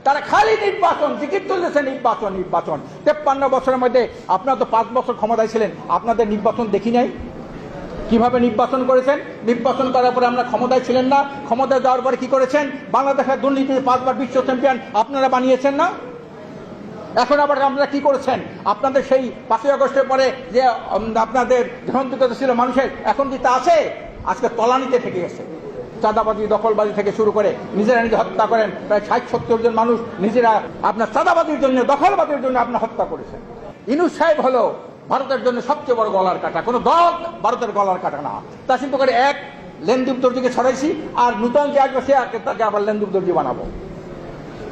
তারা খালি নির্বাচন, জিকির তুলতেছে নির্বাচন নির্বাচন। 53 বছরের মধ্যে আপনারা তো 5 বছর ক্ষমতায় ছিলেন, আপনাদের নির্বাচন দেখি নাই? কিভাবে নির্বাচন করেছেন? নির্বাচন করার পরে আমরা ক্ষমতায় ছিলেন না, ক্ষমতায় যাওয়ার পরে কি করেছেন? বাংলাদেশের দুর্নীতিতে 5 বার বিশ্ব চ্যাম্পিয়ন আপনারা বানিয়েছেন না? এখন আবার আপনারা কি করেছেন? আপনাদের সেই 5ই আগস্টের পরে যে আপনাদের গ্রহণযোগ্যতা ছিল মানুষের, এখন কি তা আছে? আজকে তলানিতে থেকে গেছে। চাঁদাবাজি, দখলবাজি থেকে শুরু করে নিজেরা নিজে হত্যা করেন। প্রায় 60-70 জন মানুষ নিজেরা আপনার চাঁদাবাজির জন্য, দখলবাজির জন্য আপনার হত্যা করেছেন। ইউনূস সাহেব হলো ভারতের জন্য সবচেয়ে বড় গলার কাটা। কোনো দল ভারতের গলার কাটা না। তা চিন্তা করে এক লেনদীপ দর্জিকে ছড়াইছি, আর নূতন যে আসবে সে তাকে আবার লেনদীপ দর্জি বানাবো।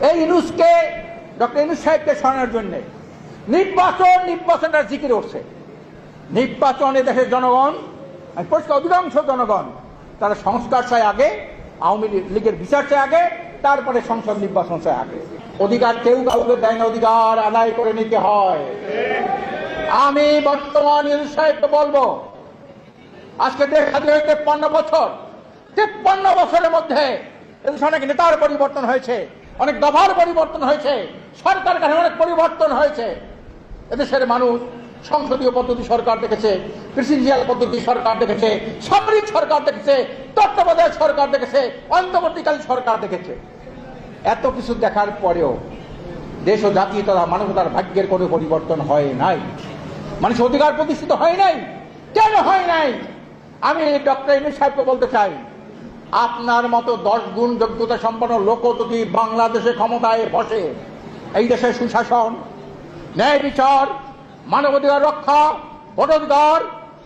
এই ইউনূসকে, ডক্টর ইউনূস সাহেবকে সরানোর জন্য নির্বাচনটা জিকির উঠছে। নির্বাচনে দেশের জনগণ, পরিষ্কার অধিকাংশ জনগণ তারা সংস্কার চায় আগে, আওয়ামী লীগের বিচার চায় আগে, তারপরে সংসদ নির্বাচন চায় আগে। অধিকার কেউ কাউকে দেয় না, অধিকার আদায় করে নিতে হয়। আমি বর্তমান ইউনূস সাহেবকে বলবো, আজকে দেশ স্বাধীন হয়ে 53 বছর, 53 বছরের মধ্যে এদেশে অনেক নেতার পরিবর্তন হয়েছে, অনেক দফার পরিবর্তন হয়েছে, সরকার কাঠামোর অনেক পরিবর্তন হয়েছে। এদেশের মানুষ সংসদীয় পদ্ধতি সরকার দেখেছে, প্রেসিডেন্সিয়াল পদ্ধতি সরকার দেখেছে, সামরিক সরকার দেখেছে, তত্ত্বাবধায়ক সরকার দেখেছে, অন্তর্বর্তীকালীন সরকার দেখেছে। এত কিছু দেখার পরেও দেশ ও জাতি তথা মানবতার ভাগ্যের কোনো পরিবর্তন হয় নাই। মানুষের অধিকার প্রতিষ্ঠিত হয় নাই। কেন হয় নাই? আমি ডক্টর ইউনূস সাহেবকে বলতে চাই, আপনার মতো 10 গুণ যোগ্যতা সম্পন্ন লোক যদি বাংলাদেশে ক্ষমতায় বসে, এই দেশের সুশাসন, ন্যায় বিচার, মানবাধিকার রক্ষা, ভোটাধিকার,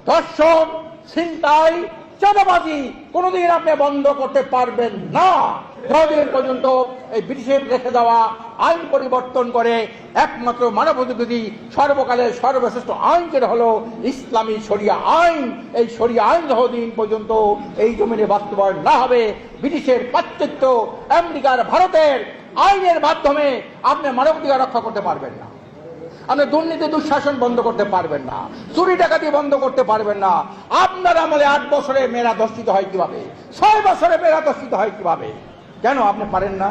ধর্ষণ, ছিনতাই, চাঁদাবাজি কোনোদিন আপনি বন্ধ করতে পারবেন না, যতদিন পর্যন্ত এই ব্রিটিশের রেখে দেওয়া আইন পরিবর্তন করে একমাত্র মানবাধিকারী সর্বকালের সর্বশ্রেষ্ঠ আইন যেটা হলো ইসলামী শরিয়া আইন, এই শরিয়া আইন যতদিন পর্যন্ত এই জমিনে বাস্তবায়ন না হবে, ব্রিটিশের পাশ্চাত্য, আমেরিকার, ভারতের আইনের মাধ্যমে আপনি মানবাধিকার রক্ষা করতে পারবেন না। আপনি দুর্নীতি দুঃশাসন বন্ধ করতে পারবেন না, চুরি ডাকাতি বন্ধ করতে পারবেন না। আপনার আমলে 8 বছরে মেয়েরা ধর্ষিত হয় কিভাবে, 6 বছরে মেয়েরা ধর্ষিত হয় কিভাবে? কেন আপনি পারেন না?